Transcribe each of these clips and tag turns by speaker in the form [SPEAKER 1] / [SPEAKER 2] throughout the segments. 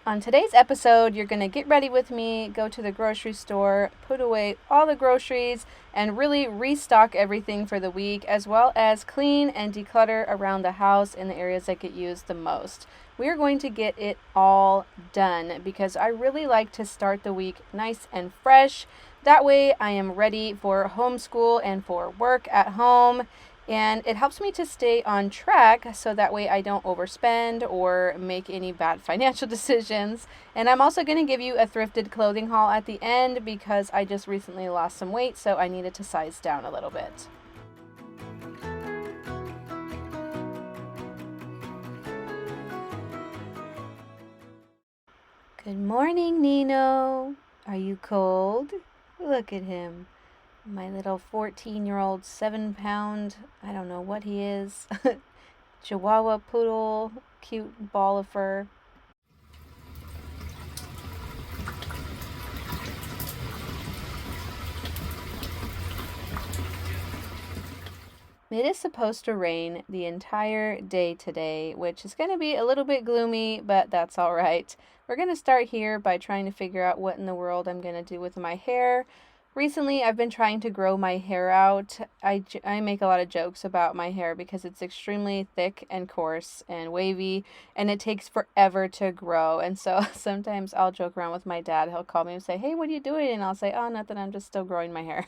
[SPEAKER 1] On today's episode, you're going to get ready with me, go to the grocery store, put away all the groceries, and really restock everything for the week, as well as clean and declutter around the house in the areas that get used the most. We are going to get it all done because I really like to start the week nice and fresh. That way, I am ready for homeschool and for work at home. And it helps me to stay on track so that way I don't overspend or make any bad financial decisions. And I'm also going to give you a thrifted clothing haul at the end because I just recently lost some weight, so I needed to size down a little bit. Good morning, Nino. Are you cold? Look at him. My little 14-year-old, 7-pound, I don't know what he is, Chihuahua poodle, cute ball of fur. It is supposed to rain the entire day today, which is going to be a little bit gloomy, but that's all right. We're going to start here by trying to figure out what in the world I'm going to do with my hair. Recently, I've been trying to grow my hair out. I make a lot of jokes about my hair because it's extremely thick and coarse and wavy, and it takes forever to grow. And so sometimes I'll joke around with my dad. He'll call me and say, "Hey, what are you doing?" And I'll say, "Oh, nothing. I'm just still growing my hair."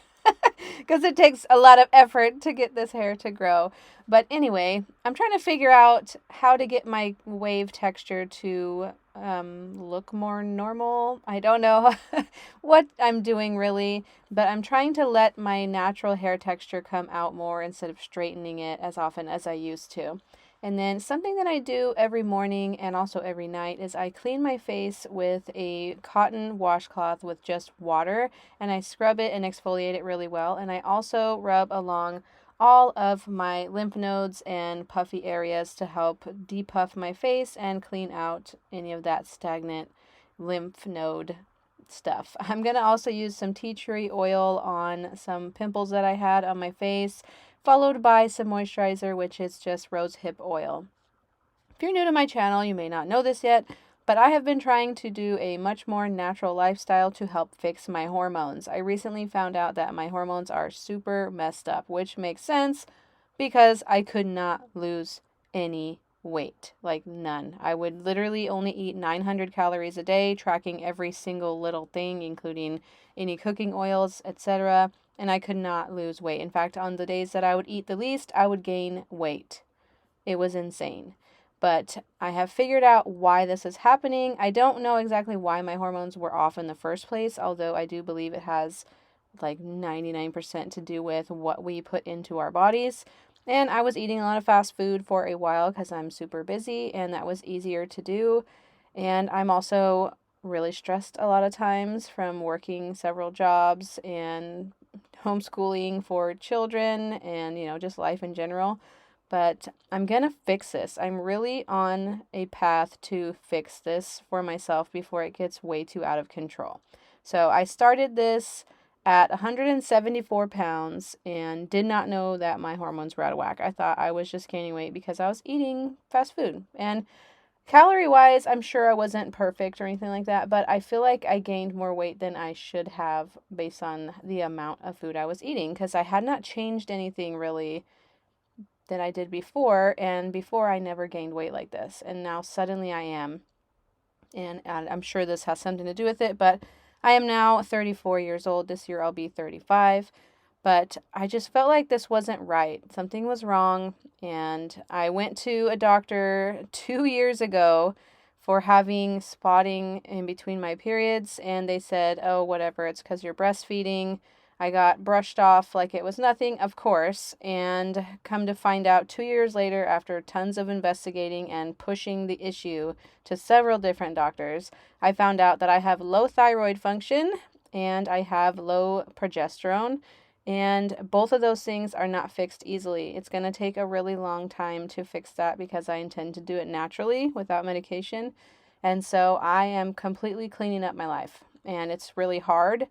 [SPEAKER 1] Because it takes a lot of effort to get this hair to grow. But anyway, I'm trying to figure out how to get my wave texture to look more normal. I don't know what I'm doing really, but I'm trying to let my natural hair texture come out more instead of straightening it as often as I used to. And then something that I do every morning and also every night is I clean my face with a cotton washcloth with just water, and I scrub it and exfoliate it really well. And I also rub along all of my lymph nodes and puffy areas to help depuff my face and clean out any of that stagnant lymph node stuff. I'm going to also use some tea tree oil on some pimples that I had on my face, followed by some moisturizer, which is just rosehip oil. If you're new to my channel, you may not know this yet, but I have been trying to do a much more natural lifestyle to help fix my hormones. I recently found out that my hormones are super messed up, which makes sense because I could not lose any weight, like none. I would literally only eat 900 calories a day, tracking every single little thing, including any cooking oils, etc., and I could not lose weight. In fact, on the days that I would eat the least, I would gain weight. It was insane. But I have figured out why this is happening. I don't know exactly why my hormones were off in the first place, although I do believe it has like 99% to do with what we put into our bodies. And I was eating a lot of fast food for a while because I'm super busy and that was easier to do. And I'm also really stressed a lot of times from working several jobs and homeschooling for children and, just life in general. But I'm going to fix this. I'm really on a path to fix this for myself before it gets way too out of control. So I started this at 174 pounds and did not know that my hormones were out of whack. I thought I was just gaining weight because I was eating fast food. And calorie-wise, I'm sure I wasn't perfect or anything like that, but I feel like I gained more weight than I should have based on the amount of food I was eating because I had not changed anything really than I did before, and before I never gained weight like this, and now suddenly I am, and I'm sure this has something to do with it, but I am now 34 years old. This year I'll be 35, but I just felt like this wasn't right. Something was wrong, and I went to a doctor 2 years ago for having spotting in between my periods, and they said, oh, whatever, it's because you're breastfeeding. I got brushed off like it was nothing, of course, and come to find out 2 years later, after tons of investigating and pushing the issue to several different doctors, I found out that I have low thyroid function and I have low progesterone, and both of those things are not fixed easily. It's going to take a really long time to fix that because I intend to do it naturally without medication, and so I am completely cleaning up my life, and it's really hard.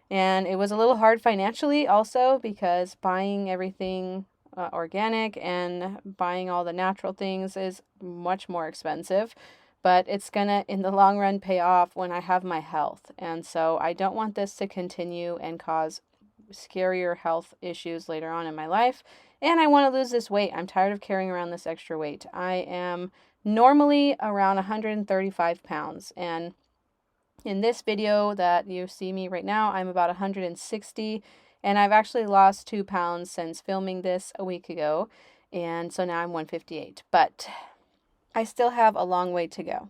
[SPEAKER 1] And it was a little hard financially also because buying everything organic and buying all the natural things is much more expensive. but it's gonna, in the long run, pay off when I have my health. And so I don't want this to continue and cause scarier health issues later on in my life. And I want to lose this weight. I'm tired of carrying around this extra weight. I am normally around 135 pounds. And in this video that you see me right now, I'm about 160. And I've actually lost 2 pounds since filming this a week ago. And so now I'm 158. But I still have a long way to go.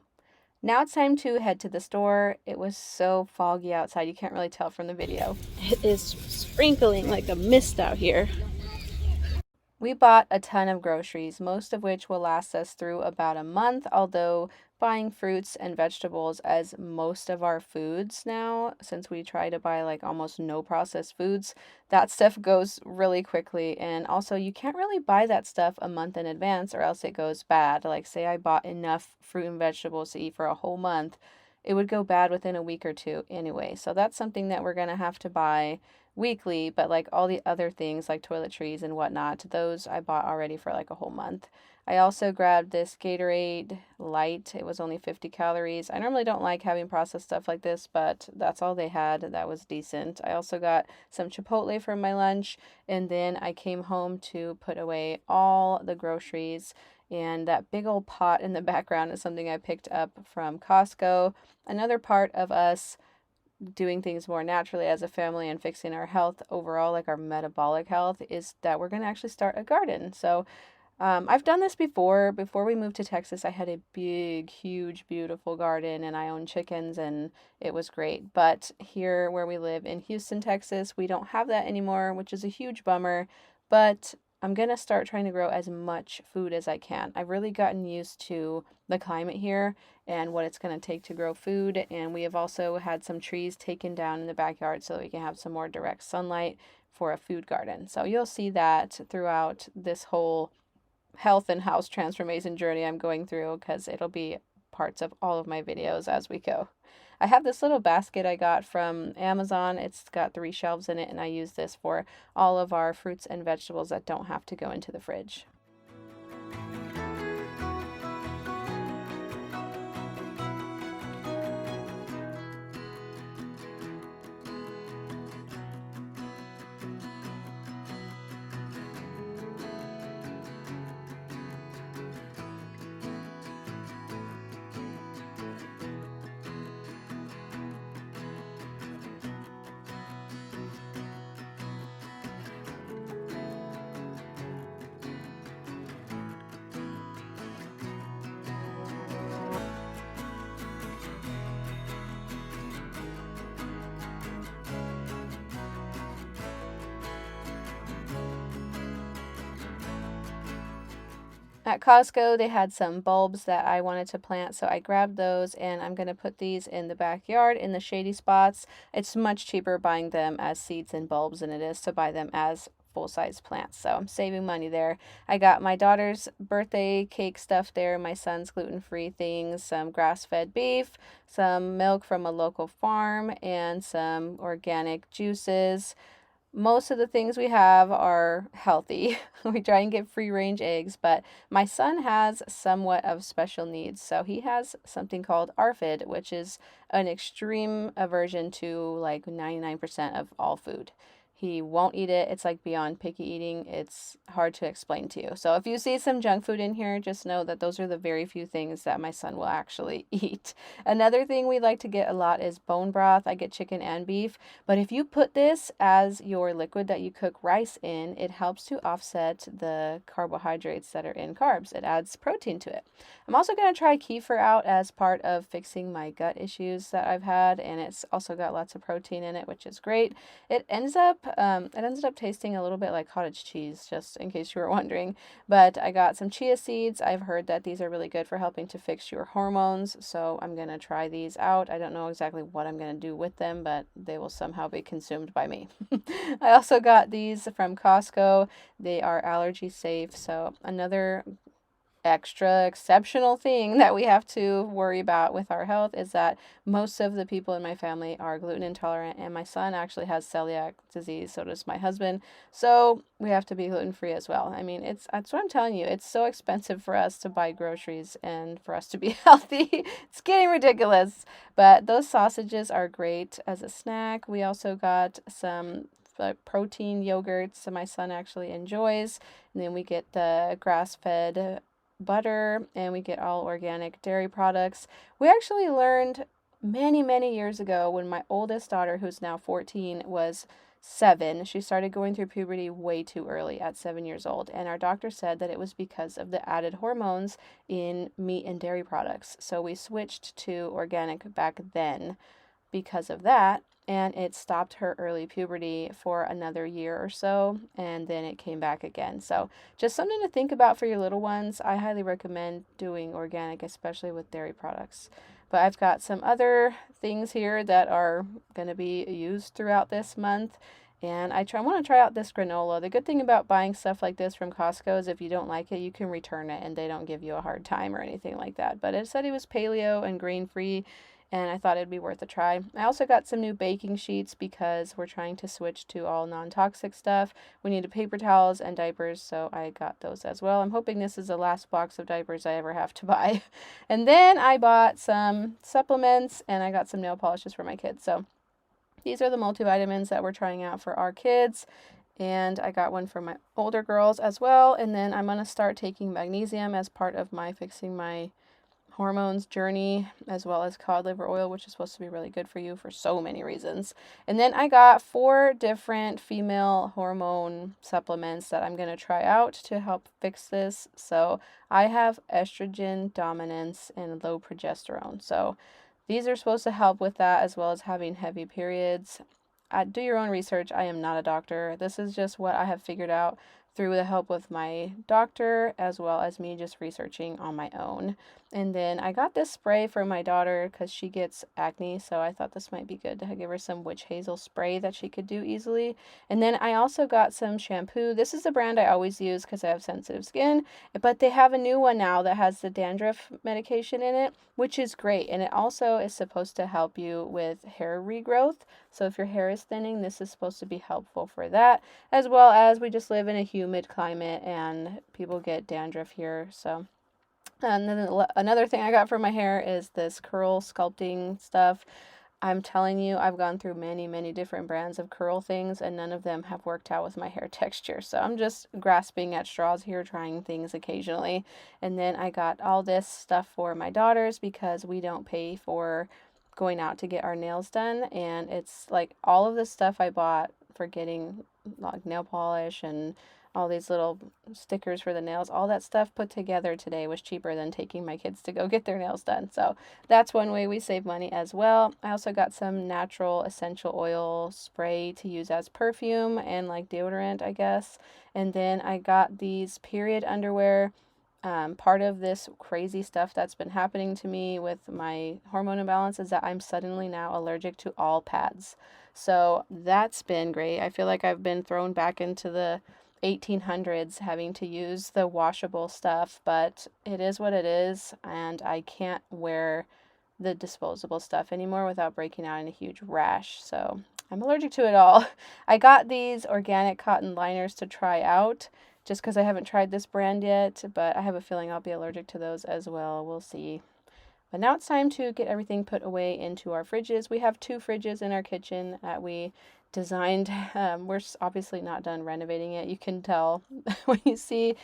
[SPEAKER 1] Now it's time to head to the store. It was so foggy outside, you can't really tell from the video. It is sprinkling like a mist out here. We bought a ton of groceries, most of which will last us through about a month, although buying fruits and vegetables as most of our foods now, since we try to buy like almost no processed foods, that stuff goes really quickly. And also, you can't really buy that stuff a month in advance or else it goes bad. Like, say I bought enough fruit and vegetables to eat for a whole month, it would go bad within a week or two anyway. So that's something that we're going to have to buy weekly, but like all the other things like toiletries and whatnot, those I bought already for like a whole month. I also grabbed this Gatorade Light. It was only 50 calories. I normally don't like having processed stuff like this, but that's all they had. That was decent. I also got some Chipotle for my lunch, and then I came home to put away all the groceries. And that big old pot in the background is something I picked up from Costco. Another part of us doing things more naturally as a family and fixing our health overall, like our metabolic health, is that we're going to actually start a garden. So I've done this before. Before we moved to Texas, I had a big, huge, beautiful garden and I own chickens and it was great. But here where we live in Houston, Texas, we don't have that anymore, which is a huge bummer. But I'm going to start trying to grow as much food as I can. I've really gotten used to the climate here and what it's going to take to grow food. And we have also had some trees taken down in the backyard so that we can have some more direct sunlight for a food garden. So you'll see that throughout this whole health and house transformation journey I'm going through, because it'll be parts of all of my videos as we go. I have this little basket I got from Amazon. It's got 3 shelves in it, and I use this for all of our fruits and vegetables that don't have to go into the fridge. At Costco, they had some bulbs that I wanted to plant, so I grabbed those and I'm going to put these in the backyard in the shady spots. It's much cheaper buying them as seeds and bulbs than it is to buy them as full-size plants, so I'm saving money there. I got my daughter's birthday cake stuff there, my son's gluten-free things, some grass-fed beef, some milk from a local farm, and some organic juices. Most of the things we have are healthy. We try and get free range eggs, but my son has somewhat of special needs. So he has something called ARFID, which is an extreme aversion to like 99% of all food. He won't eat it. It's like beyond picky eating. It's hard to explain to you. So if you see some junk food in here, just know that those are the very few things that my son will actually eat. Another thing we like to get a lot is bone broth. I get chicken and beef. But if you put this as your liquid that you cook rice in, it helps to offset the carbohydrates that are in carbs. It adds protein to it. I'm also going to try kefir out as part of fixing my gut issues that I've had, and it's also got lots of protein in it, which is great. It ended up tasting a little bit like cottage cheese, just in case you were wondering. But I got some chia seeds. I've heard that these are really good for helping to fix your hormones, so I'm going to try these out. I don't know exactly what I'm going to do with them, but they will somehow be consumed by me. I also got these from Costco. They are allergy safe, so another extra exceptional thing that we have to worry about with our health is that most of the people in my family are gluten intolerant, and my son actually has celiac disease, so does my husband. So we have to be gluten free as well. I mean, that's what I'm telling you. It's so expensive for us to buy groceries and for us to be healthy. It's getting ridiculous. But those sausages are great as a snack. We also got some protein yogurts that my son actually enjoys. And then we get the grass-fed butter, and we get all organic dairy products. We actually learned many, many years ago when my oldest daughter, who's now 14, was 7. She started going through puberty way too early at 7 years old. And our doctor said that it was because of the added hormones in meat and dairy products. So we switched to organic back then because of that, and it stopped her early puberty for another year or so, and then it came back again. So just something to think about for your little ones. I highly recommend doing organic, especially with dairy products. But I've got some other things here that are going to be used throughout this month. And I want to try out this granola. The good thing about buying stuff like this from Costco is if you don't like it, you can return it and they don't give you a hard time or anything like that. But it said it was paleo and grain free, and I thought it'd be worth a try. I also got some new baking sheets because we're trying to switch to all non-toxic stuff. We needed paper towels and diapers, so I got those as well. I'm hoping this is the last box of diapers I ever have to buy. And then I bought some supplements, and I got some nail polishes for my kids. So these are the multivitamins that we're trying out for our kids. And I got one for my older girls as well. And then I'm going to start taking magnesium as part of my fixing my hormones journey, as well as cod liver oil, which is supposed to be really good for you for so many reasons. And then I got 4 different female hormone supplements that I'm going to try out to help fix this. So I have estrogen dominance and low progesterone. So these are supposed to help with that, as well as having heavy periods. Do your own research. I am not a doctor. This is just what I have figured out through the help with my doctor, as well as me just researching on my own. And then I got this spray for my daughter because she gets acne, so I thought this might be good to give her some witch hazel spray that she could do easily. And then I also got some shampoo. This is the brand I always use because I have sensitive skin, but they have a new one now that has the dandruff medication in it, which is great. And it also is supposed to help you with hair regrowth. So if your hair is thinning, this is supposed to be helpful for that, as well as we just live in a humid climate and people get dandruff here. So and then another thing I got for my hair is this curl sculpting stuff. I'm telling you, I've gone through many, many different brands of curl things, and none of them have worked out with my hair texture. So I'm just grasping at straws here, trying things occasionally. And then I got all this stuff for my daughters because we don't pay for going out to get our nails done. And it's like all of the stuff I bought for getting like nail polish and all these little stickers for the nails, all that stuff put together today was cheaper than taking my kids to go get their nails done. So that's one way we save money as well. I also got some natural essential oil spray to use as perfume and like deodorant, I guess. And then I got these period underwear. Part of this crazy stuff that's been happening to me with my hormone imbalance is that I'm suddenly now allergic to all pads. So that's been great. I feel like I've been thrown back into the 1800s having to use the washable stuff, but it is what it is, and I can't wear the disposable stuff anymore without breaking out in a huge rash. So I'm allergic to it all. I got these organic cotton liners to try out just because I haven't tried this brand yet, but I have a feeling I'll be allergic to those as well. We'll see. But now it's time to get everything put away into our fridges. We have 2 fridges in our kitchen that we designed. We're obviously not done renovating it. You can tell when you see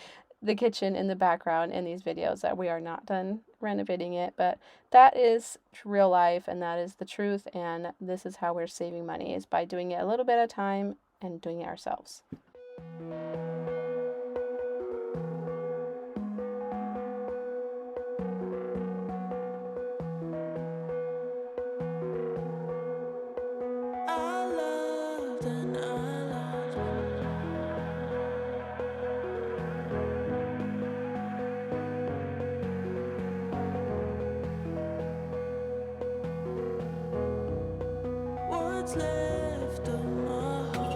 [SPEAKER 1] the kitchen in the background in these videos that we are not done renovating it, but that is real life and that is the truth, and this is how we're saving money, is by doing it a little bit at a time and doing it ourselves.
[SPEAKER 2] Left of my heart.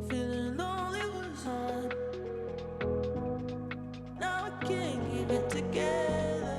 [SPEAKER 2] Feeling lonely was on. Now I can't keep it together.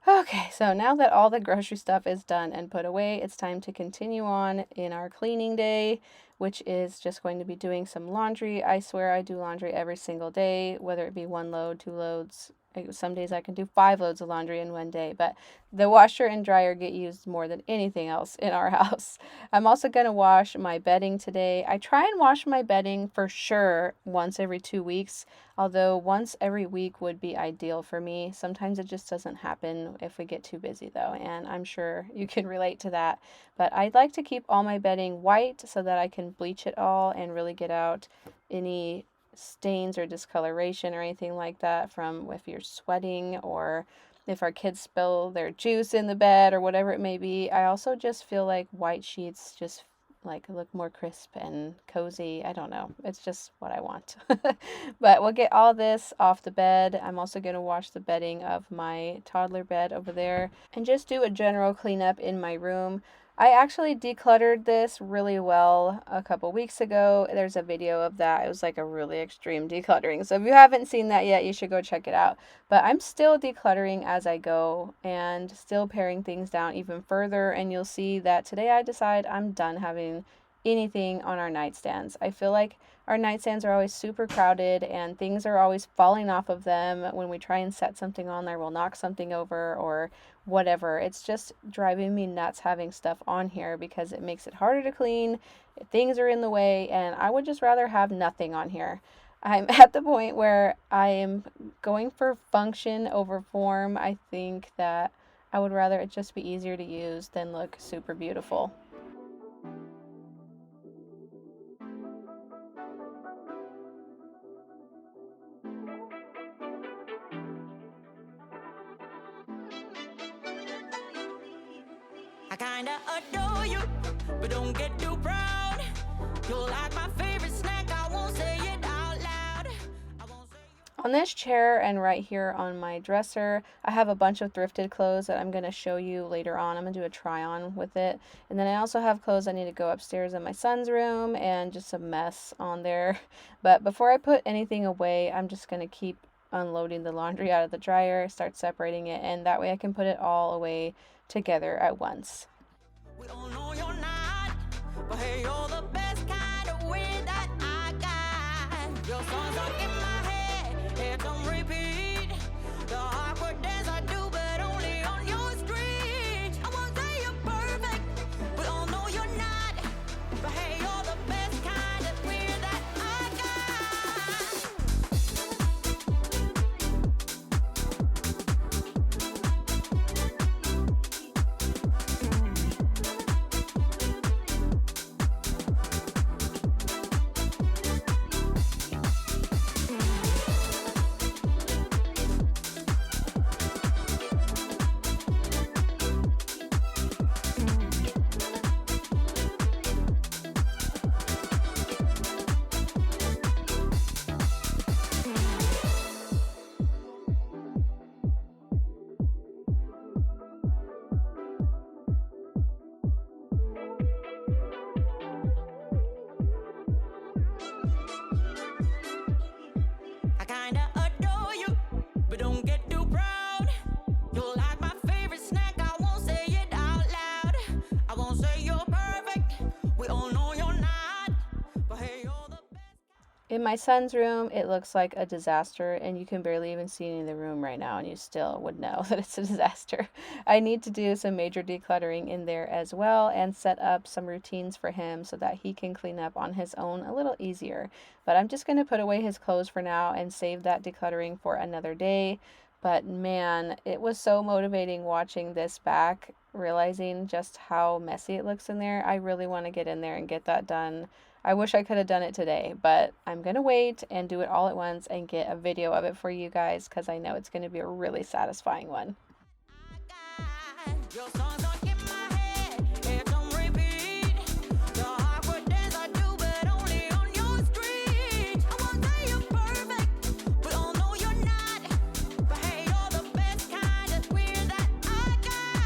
[SPEAKER 1] Okay, so now that all the grocery stuff is done and put away, it's time to continue on in our cleaning day, which is just going to be doing some laundry. I swear I do laundry every single day, whether it be 1 load, 2 loads. Some days I can do 5 loads of laundry in one day, but the washer and dryer get used more than anything else in our house. I'm also going to wash my bedding today. I try and wash my bedding for sure once every 2 weeks, although once every week would be ideal for me. Sometimes it just doesn't happen if we get too busy, though, and I'm sure you can relate to that. But I'd like to keep all my bedding white so that I can bleach it all and really get out any stains or discoloration or anything like that from if you're sweating or if our kids spill their juice in the bed or whatever it may be. I also just feel like white sheets just like look more crisp and cozy. I don't know. It's just what I want. But we'll get all this off the bed. I'm also going to wash the bedding of my toddler bed over there and just do a general cleanup in my room. I actually decluttered this really well a couple weeks ago. There's a video of that. It was like a really extreme decluttering. So if you haven't seen that yet, you should go check it out. But I'm still decluttering as I go and still paring things down even further. And you'll see that today I decide I'm done having anything on our nightstands. I feel like our nightstands are always super crowded and things are always falling off of them. When we try and set something on there, we'll knock something over or whatever. It's just driving me nuts having stuff on here because it makes it harder to clean. Things are in the way, and I would just rather have nothing on here. I'm at the point where I am going for function over form. I think that I would rather it just be easier to use than look super beautiful.
[SPEAKER 2] I kinda adore you, but don't get too proud. You're like my favorite snack, I won't say it out loud.
[SPEAKER 1] On this chair and right here on my dresser, I have a bunch of thrifted clothes that I'm going to show you later on. I'm going to do a try on with it. And then I also have clothes I need to go upstairs in my son's room and just a mess on there. But before I put anything away, I'm just going to keep unloading the laundry out of the dryer, start separating it, and that way I can put it all away together at once.
[SPEAKER 2] We all know you're not, but hey, you're the best kind of weird that I got. Your songs are in my head, it's on repeat. The awkward dance I do, but only on your street. I won't say you're perfect, we all know you're not, but hey, you're the best kind of weird that I got. I kinda adore you, but don't get too proud. You're like my favorite snack, I won't say it out loud. I won't say you're perfect, we all know you're not, but hey, you're the best.
[SPEAKER 1] In my son's room, it looks like a disaster, and you can barely even see any of the room right now, and you still would know that it's a disaster. I need to do some major decluttering in there as well and set up some routines for him so that he can clean up on his own a little easier. But I'm just going to put away his clothes for now and save that decluttering for another day. But man, it was so motivating watching this back, realizing just how messy it looks in there. I really want to get in there and get that done. I wish I could have done it today, but I'm going to wait and do it all at once and get a video of it for you guys because I know it's going to be a really satisfying one.
[SPEAKER 2] Your songs are in my head, it's on repeat. The awkward dance I do, but only on your street. I won't say you're perfect, we all know you're not, but hey, you're the best kind of weird that I got.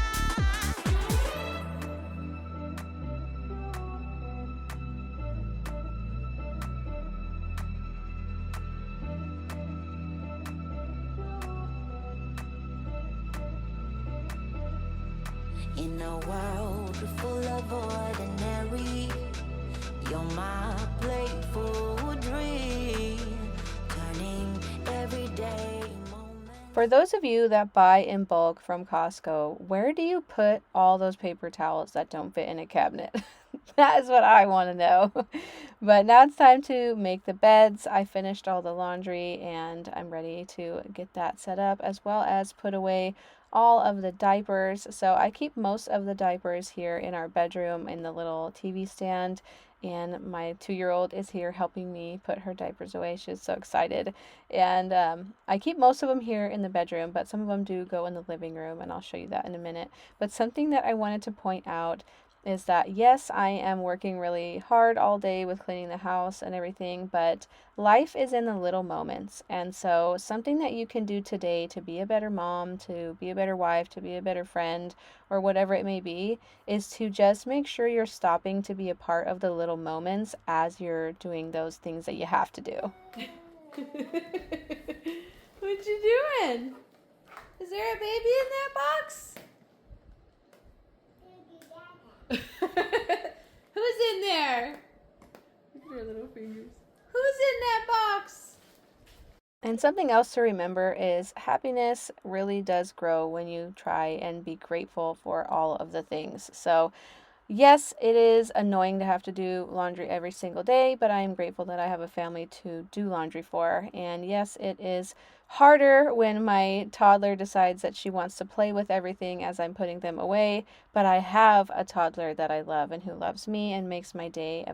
[SPEAKER 2] In a world full of ordinary, you're my playful dream, turning everyday moments.
[SPEAKER 1] For those of you that buy in bulk from Costco, where do you put all those paper towels that don't fit in a cabinet? That is what I want to know. But now it's time to make the beds. I finished all the laundry and I'm ready to get that set up, as well as put away all of the diapers. So I keep most of the diapers here in our bedroom in the little TV stand. And my 2-year-old is here helping me put her diapers away. She's so excited. And I keep most of them here in the bedroom, but some of them do go in the living room, and I'll show you that in a minute. But something that I wanted to point out is that yes, I am working really hard all day with cleaning the house and everything, but life is in the little moments. And so something that you can do today to be a better mom, to be a better wife, to be a better friend, or whatever it may be, is to just make sure you're stopping to be a part of the little moments as you're doing those things that you have to do. What you doing? Is there a baby in that box? Who's in there? Look at her little fingers. Who's in that box? And something else to remember is happiness really does grow when you try and be grateful for all of the things. So yes, it is annoying to have to do laundry every single day, but I am grateful that I have a family to do laundry for. And yes, it is harder when my toddler decides that she wants to play with everything as I'm putting them away, but I have a toddler that I love and who loves me and makes my day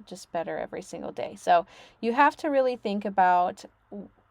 [SPEAKER 1] just better every single day. So you have to really think about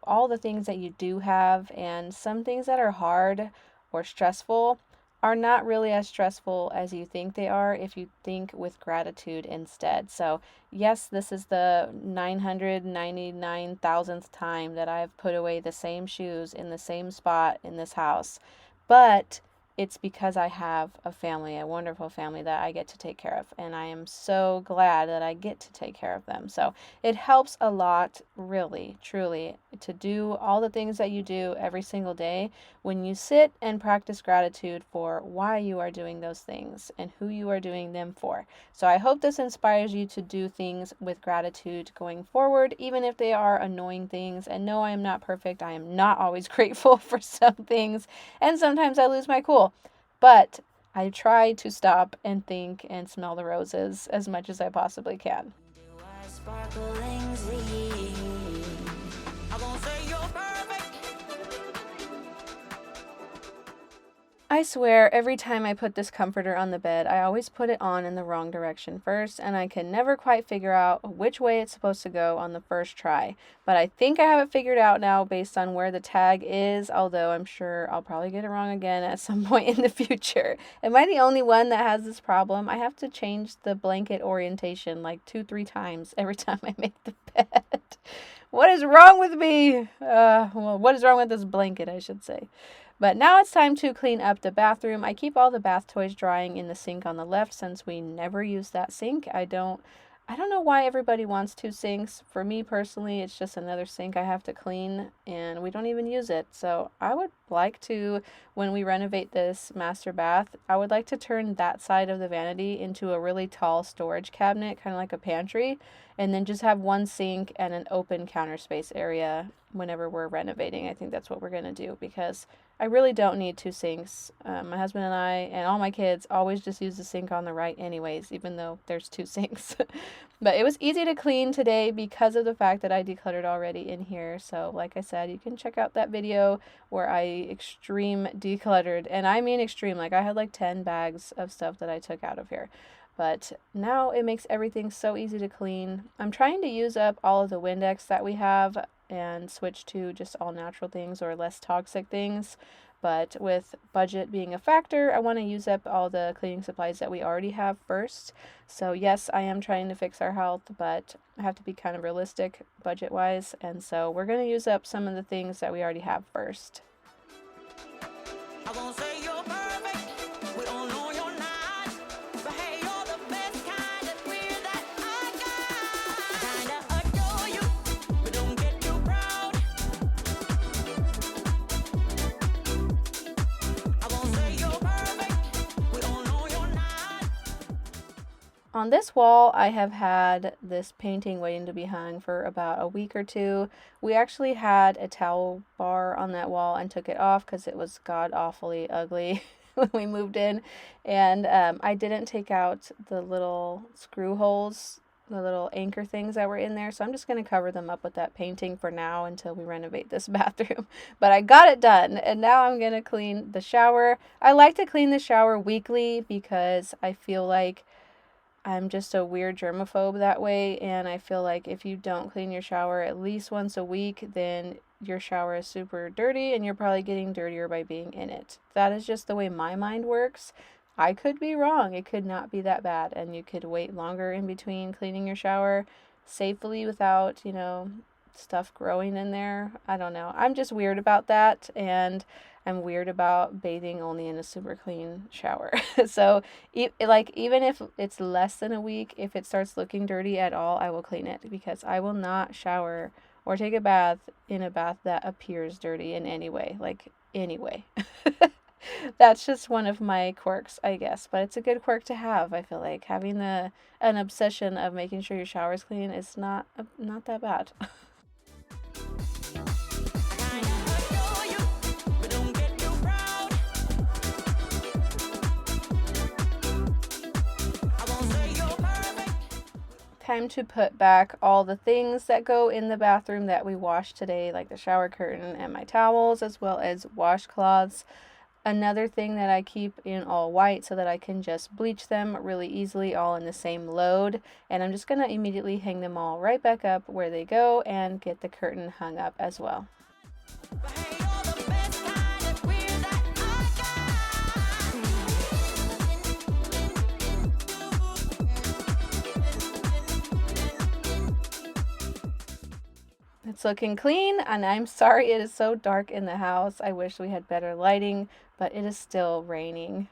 [SPEAKER 1] all the things that you do have, and some things that are hard or stressful are not really as stressful as you think they are if you think with gratitude instead. So yes, this is the 999,000th time that I've put away the same shoes in the same spot in this house, but it's because I have a family, a wonderful family that I get to take care of, and I am so glad that I get to take care of them. So it helps a lot, really, truly, to do all the things that you do every single day when you sit and practice gratitude for why you are doing those things and who you are doing them for. So I hope this inspires you to do things with gratitude going forward, even if they are annoying things. And no, I am not perfect. I am not always grateful for some things, and sometimes I lose my cool. But I try to stop and think and smell the roses as much as I possibly can. I swear, every time I put this comforter on the bed, I always put it on in the wrong direction first, and I can never quite figure out which way it's supposed to go on the first try. But I think I have it figured out now based on where the tag is, although I'm sure I'll probably get it wrong again at some point in the future. Am I the only one that has this problem? I have to change the blanket orientation like 2-3 times every time I make the bed. What is wrong with me? What is wrong with this blanket, I should say. But now it's time to clean up the bathroom. I keep all the bath toys drying in the sink on the left since we never use that sink. I don't know why everybody wants 2 sinks. For me personally, it's just another sink I have to clean, and we don't even use it. So I would like to, when we renovate this master bath, I would like to turn that side of the vanity into a really tall storage cabinet, kind of like a pantry, and then just have one sink and an open counter space area whenever we're renovating. I think that's what we're going to do, because I really don't need 2 sinks. My husband and I and all my kids always just use the sink on the right anyways, even though there's 2 sinks. But it was easy to clean today because of the fact that I decluttered already in here. So like I said, you can check out that video where I extreme decluttered. And I mean extreme, like I had like 10 bags of stuff that I took out of here. But now it makes everything so easy to clean. I'm trying to use up all of the Windex that we have and switch to just all natural things or less toxic things. But with budget being a factor, I want to use up all the cleaning supplies that we already have first. So yes, I am trying to fix our health, but I have to be kind of realistic budget-wise. And so we're going to use up some of the things that we already have first.
[SPEAKER 2] I won't say you're perfect. We all know you're not. But hey, you're the best kind of queer that I got. Kinda adore you, but don't get too proud. I won't say you're perfect. We all
[SPEAKER 1] On this wall, I have had this painting waiting to be hung for about a week or two. We actually had a towel bar on that wall and took it off because it was god awfully ugly when we moved in. And I didn't take out the little screw holes, the little anchor things that were in there. So I'm just going to cover them up with that painting for now until we renovate this bathroom. But I got it done, and now I'm going to clean the shower. I like to clean the shower weekly because I feel like I'm just a weird germaphobe that way, and I feel like if you don't clean your shower at least once a week, then your shower is super dirty and you're probably getting dirtier by being in it. That is just the way my mind works. I could be wrong. It could not be that bad, and you could wait longer in between cleaning your shower safely without, stuff growing in there. I don't know. I'm just weird about that, and I'm weird about bathing only in a super clean shower. So, even if it's less than a week, if it starts looking dirty at all, I will clean it because I will not shower or take a bath in a bath that appears dirty in any way. Like, anyway. That's just one of my quirks, I guess, but it's a good quirk to have. I feel like having an obsession of making sure your shower's clean is not that bad. Time to put back all the things that go in the bathroom that we washed today, like the shower curtain and my towels, as well as washcloths. Another thing that I keep in all white so that I can just bleach them really easily, all in the same load. And I'm just going to immediately hang them all right back up where they go and get the curtain hung up as well. It's looking clean, and I'm sorry it is so dark in the house. I wish we had better lighting, but it is still raining.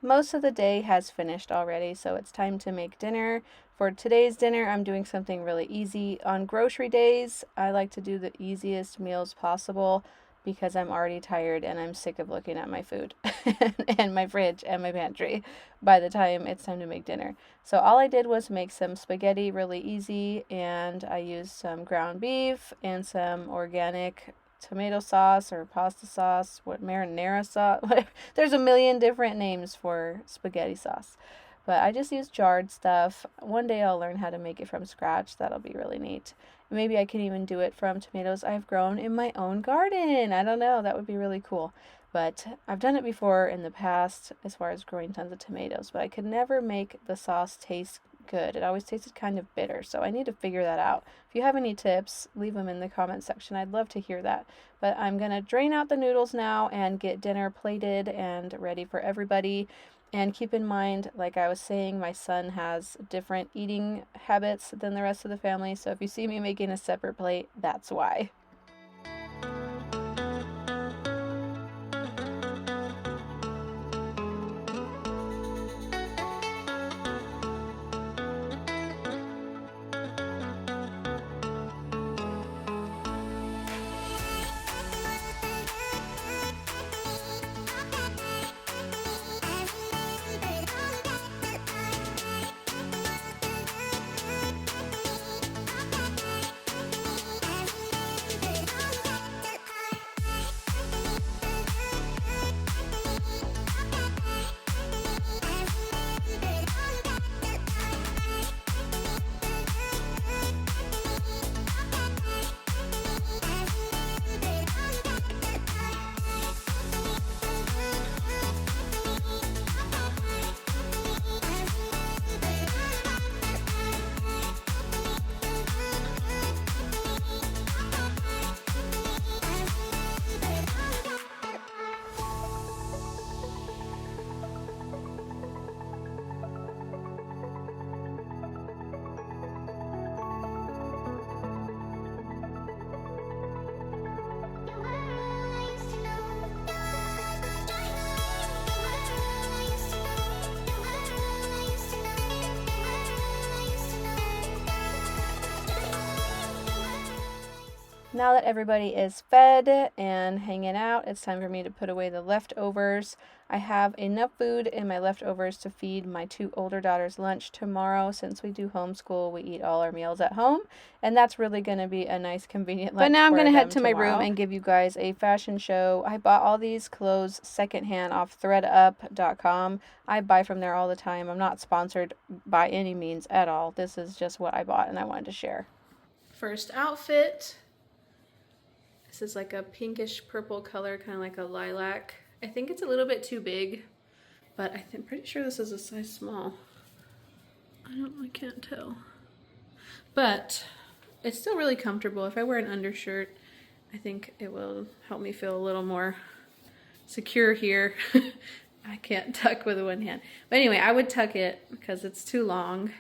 [SPEAKER 1] Most of the day has finished already, so it's time to make dinner. For today's dinner, I'm doing something really easy. On grocery days, I like to do the easiest meals possible because I'm already tired and I'm sick of looking at my food and my fridge and my pantry by the time it's time to make dinner. So all I did was make some spaghetti really easy, and I used some ground beef and some organic tomato sauce or pasta sauce, marinara sauce. There's a million different names for spaghetti sauce. But I just use jarred stuff. One day I'll learn how to make it from scratch. That'll be really neat. Maybe I can even do it from tomatoes I've grown in my own garden. I don't know. That would be really cool. But I've done it before in the past as far as growing tons of tomatoes. But I could never make the sauce taste good. It always tasted kind of bitter. So I need to figure that out. If you have any tips, leave them in the comment section. I'd love to hear that. But I'm going to drain out the noodles now and get dinner plated and ready for everybody. And keep in mind, like I was saying, my son has different eating habits than the rest of the family. So if you see me making a separate plate, that's why. Now that everybody is fed and hanging out, it's time for me to put away the leftovers. I have enough food in my leftovers to feed my 2 older daughters lunch tomorrow. Since we do homeschool, we eat all our meals at home, and that's really going to be a nice convenient lunch. But now I'm going to head to my room and give you guys a fashion show. I bought all these clothes secondhand off thredup.com. I buy from there all the time. I'm not sponsored by any means at all. This is just what I bought and I wanted to share. First outfit. This is like a pinkish purple color, kind of like a lilac. I think it's a little bit too big, but I'm pretty sure this is a size small. I can't tell. But it's still really comfortable. If I wear an undershirt, I think it will help me feel a little more secure here. I can't tuck with one hand. But anyway, I would tuck it because it's too long.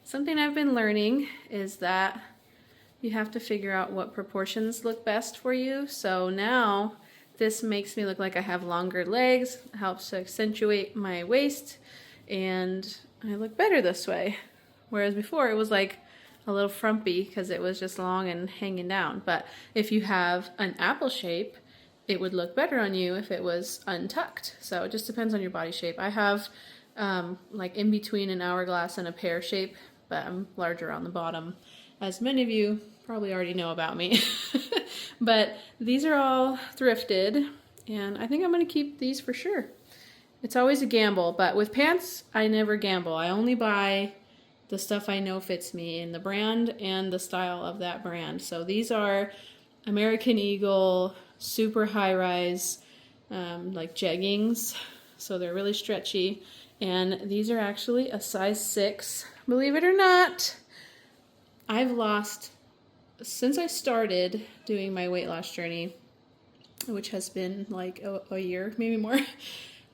[SPEAKER 1] Something I've been learning is that you have to figure out what proportions look best for you. So now this makes me look like I have longer legs, helps to accentuate my waist, and I look better this way. Whereas before it was like a little frumpy because it was just long and hanging down. But if you have an apple shape, it would look better on you if it was untucked. So it just depends on your body shape. I have like in between an hourglass and a pear shape, but I'm larger on the bottom, as many of you probably already know about me. But these are all thrifted, and I think I'm going to keep these for sure. It's always a gamble, but with pants, I never gamble. I only buy the stuff I know fits me in the brand and the style of that brand. So these are American Eagle, super high-rise, like jeggings. So they're really stretchy, and these are actually a size 6. Believe it or not, I've lost, since I started doing my weight loss journey, which has been like a year, maybe more,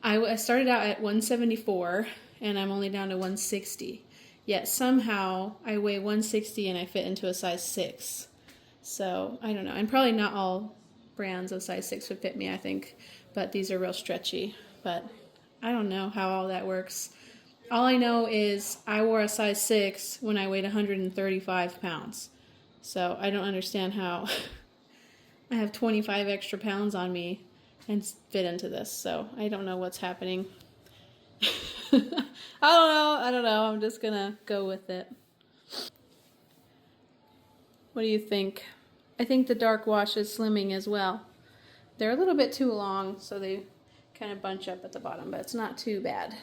[SPEAKER 1] I started out at 174 and I'm only down to 160. Yet somehow I weigh 160 and I fit into a size 6. So I don't know. And probably not all brands of size 6 would fit me, I think. But these are real stretchy. But I don't know how all that works. All I know is I wore a size 6 when I weighed 135 pounds. So I don't understand how I have 25 extra pounds on me and fit into this. So I don't know what's happening. I don't know. I'm just gonna go with it. What do you think? I think the dark wash is slimming as well. They're a little bit too long, so they kind of bunch up at the bottom, but it's not too bad.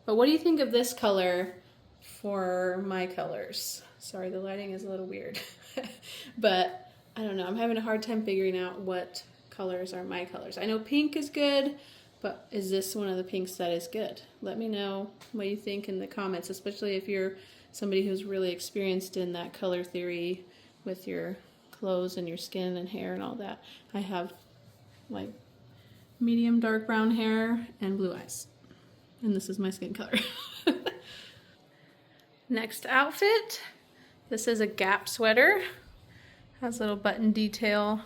[SPEAKER 1] But what do you think of this color for my colors? Sorry, the lighting is a little weird. But I don't know. I'm having a hard time figuring out what colors are my colors. I know pink is good, but is this one of the pinks that is good? Let me know what you think in the comments, especially if you're somebody who's really experienced in that color theory with your clothes and your skin and hair and all that. I have like medium dark brown hair and blue eyes. And this is my skin color. Next outfit. This is a Gap sweater. Has a little button detail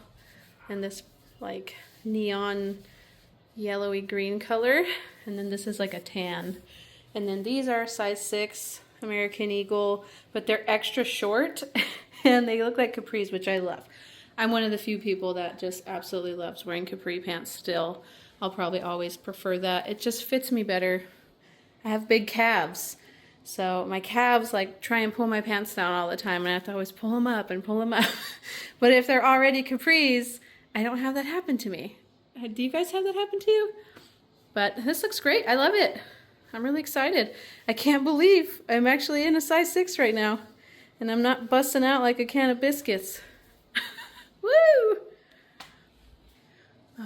[SPEAKER 1] and this like neon yellowy green color. And then this is like a tan. And then these are size 6 American Eagle, but they're extra short and they look like capris, which I love. I'm one of the few people that just absolutely loves wearing capri pants still. I'll probably always prefer that. It just fits me better. I have big calves, so my calves like try and pull my pants down all the time, and I have to always pull them up and pull them up. But if they're already capris, I don't have that happen to me. Do you guys have that happen to you? But this looks great. I love it. I'm really excited. I can't believe I'm actually in a size 6 right now, and I'm not busting out like a can of biscuits. Woo!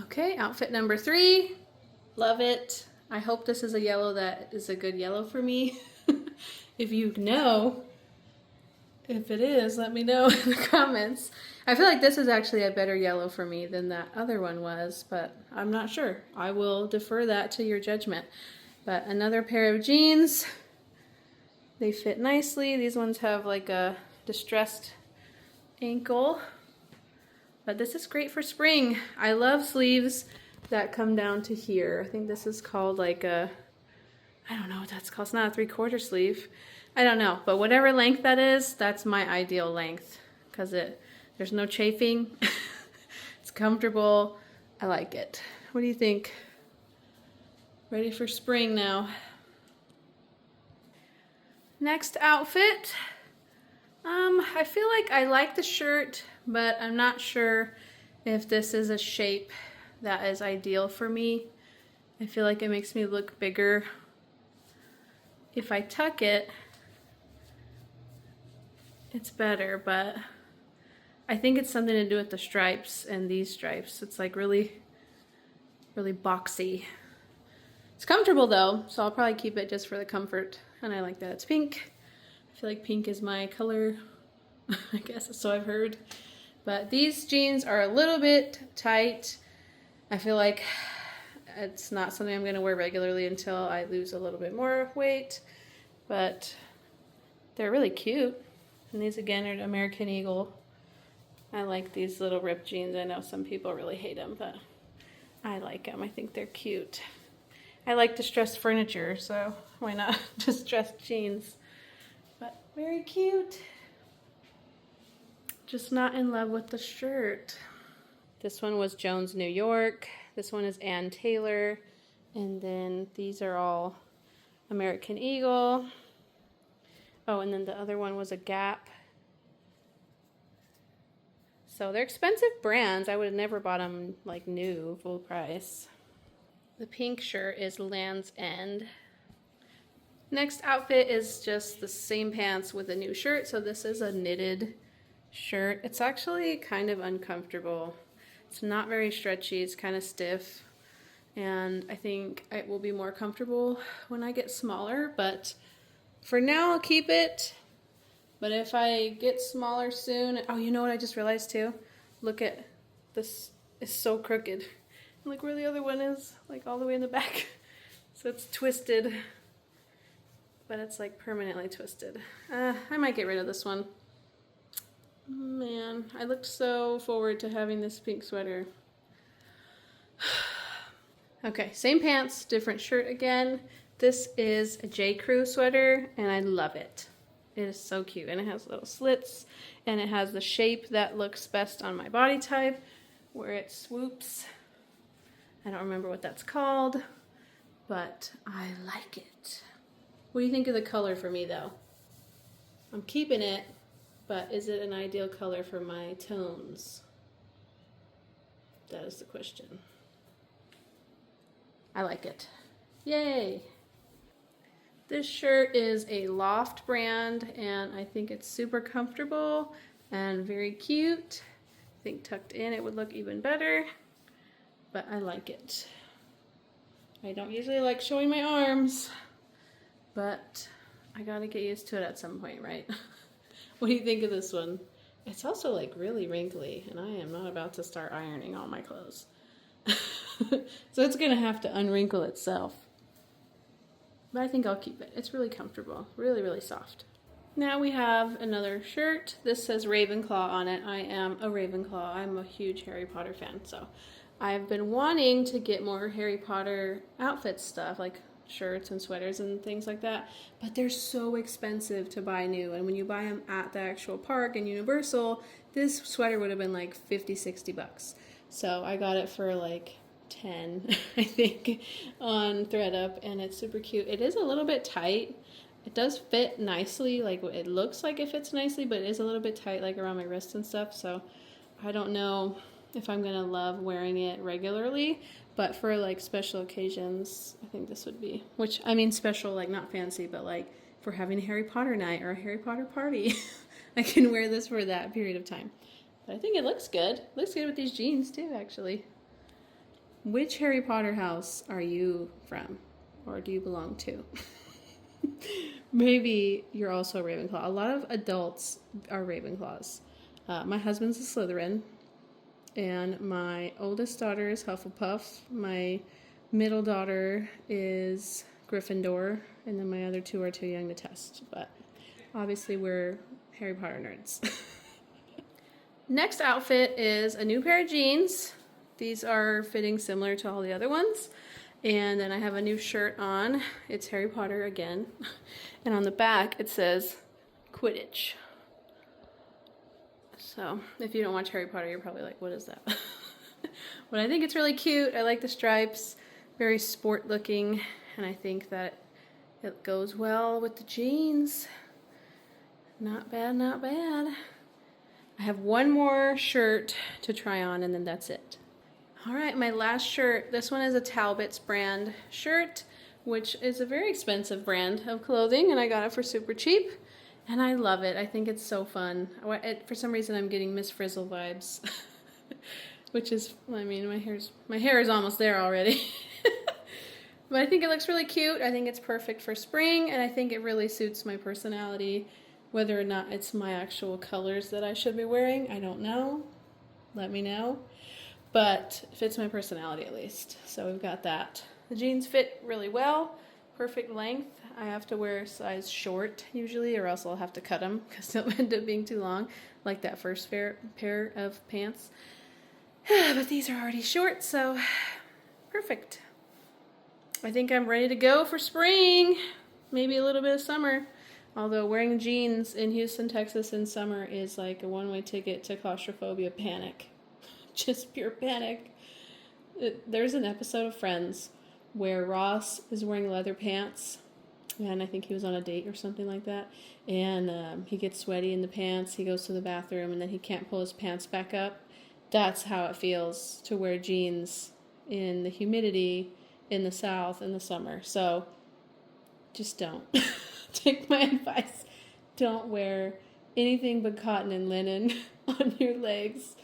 [SPEAKER 1] Okay, outfit number 3. Love it. I hope this is a yellow that is a good yellow for me. If you know, if it is, let me know in the comments. I feel like this is actually a better yellow for me than that other one was, but I'm not sure. I will defer that to your judgment. But another pair of jeans. They fit nicely. These ones have like a distressed ankle. But this is great for spring. I love sleeves that come down to here. I think this is called like a, I don't know what that's called. It's not a 3/4 sleeve. I don't know. But whatever length that is, that's my ideal length because it There's no chafing. It's comfortable. I like it. What do you think? Ready for spring now. Next outfit. I feel like I like the shirt, but I'm not sure if this is a shape that is ideal for me. I feel like it makes me look bigger. If I tuck it, it's better, but I think it's something to do with the stripes and these stripes. It's like really, really boxy. It's comfortable though, so I'll probably keep it just for the comfort. And I like that it's pink. I feel like pink is my color, I guess, so I've heard. But these jeans are a little bit tight. I feel like it's not something I'm gonna wear regularly until I lose a little bit more weight, but they're really cute. And these again are American Eagle. I like these little ripped jeans. I know some people really hate them, but I like them. I think they're cute. I like distressed furniture, so why not distressed jeans? But very cute. Just not in love with the shirt. This one was Jones, New York. This one is Ann Taylor. And then these are all American Eagle. Oh, and then the other one was a Gap. So they're expensive brands. I would have never bought them like new, full price. The pink shirt is Land's End. Next outfit is just the same pants with a new shirt. So this is a knitted shirt. It's actually kind of uncomfortable. It's not very stretchy. It's kind of stiff. And I think it will be more comfortable when I get smaller. But for now, I'll keep it. But if I get smaller soon... Oh, you know what I just realized too? Look at this. It's so crooked. Look where the other one is. Like all the way in the back. So it's twisted. But it's like permanently twisted. I might get rid of this one. Man, I looked so forward to having this pink sweater. Okay, same pants, different shirt again. This is a J. Crew sweater, and I love it. It is so cute, and it has little slits, and it has the shape that looks best on my body type, where it swoops. I don't remember what that's called, but I like it. What do you think of the color for me, though? I'm keeping it, but is it an ideal color for my tones? That is the question. I like it. Yay! This shirt is a Loft brand, and I think it's super comfortable and very cute. I think tucked in it would look even better, but I like it. I don't usually like showing my arms, but I gotta get used to it at some point, right? What do you think of this one? It's also like really wrinkly, and I am not about to start ironing all my clothes. So it's gonna have to unwrinkle itself. But I think I'll keep it. It's really comfortable, really, really soft. Now we have another shirt. This says Ravenclaw on it. I am a Ravenclaw. I'm a huge Harry Potter fan, so I've been wanting to get more Harry Potter outfit stuff, like shirts and sweaters and things like that, but they're so expensive to buy new, and when you buy them at the actual park and Universal, this sweater would have been like 50-60 bucks. So I got it for like 10 I think on ThredUp, and it's super cute. It is a little bit tight. It does fit nicely, like it looks like it fits nicely, but it is a little bit tight like around my wrists and stuff, so I don't know if I'm gonna love wearing it regularly, but for like special occasions I think this would be, which I mean special like not fancy, but like for having a Harry Potter night or a Harry Potter party I can wear this for that period of time. But I think it looks good. It looks good with these jeans too, actually. Which Harry Potter house are you from, or do you belong to? Maybe you're also a Ravenclaw. A lot of adults are Ravenclaws. My husband's a Slytherin, and my oldest daughter is Hufflepuff. My middle daughter is Gryffindor, and then my other two are too young to test. But obviously we're Harry Potter nerds. Next outfit is a new pair of jeans. These are fitting similar to all the other ones. And then I have a new shirt on. It's Harry Potter again. And on the back it says Quidditch. So if you don't watch Harry Potter, you're probably like, what is that? But I think it's really cute. I like the stripes, very sport looking, and I think that it goes well with the jeans. Not bad, not bad. I have one more shirt to try on and then that's it. All right, my last shirt. This one is a Talbot's brand shirt, which is a very expensive brand of clothing, and I got it for super cheap. And I love it. I think it's so fun. For some reason, I'm getting Miss Frizzle vibes, which is, I mean, my hair is almost there already. But I think it looks really cute. I think it's perfect for spring, and I think it really suits my personality. Whether or not it's my actual colors that I should be wearing, I don't know. Let me know. But it fits my personality at least. So we've got that. The jeans fit really well. Perfect length. I have to wear a size short usually, or else I'll have to cut them because they'll end up being too long, like that first pair of pants. But these are already short, so perfect. I think I'm ready to go for spring. Maybe a little bit of summer. Although wearing jeans in Houston, Texas in summer is like a one-way ticket to claustrophobia panic. Just pure panic. There's an episode of Friends where Ross is wearing leather pants, and I think he was on a date or something like that, and he gets sweaty in the pants, he goes to the bathroom, and then he can't pull his pants back up. That's how it feels to wear jeans in the humidity in the South in the summer. So just don't. Take my advice. Don't wear anything but cotton and linen on your legs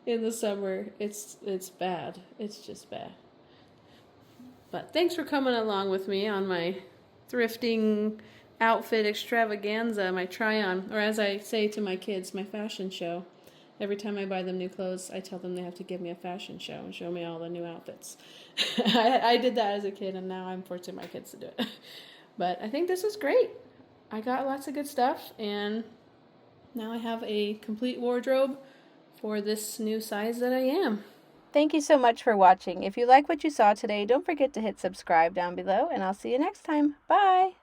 [SPEAKER 1] in the summer. It's bad. It's just bad. But thanks for coming along with me on my thrifting outfit extravaganza, my try-on, or as I say to my kids, my fashion show. Every time I buy them new clothes, I tell them they have to give me a fashion show and show me all the new outfits. I did that as a kid, and now I'm forcing my kids to do it. But I think this is great. I got lots of good stuff, and now I have a complete wardrobe for this new size that I am. Thank you so much for watching. If you like what you saw today, don't forget to hit subscribe down below, and I'll see you next time. Bye!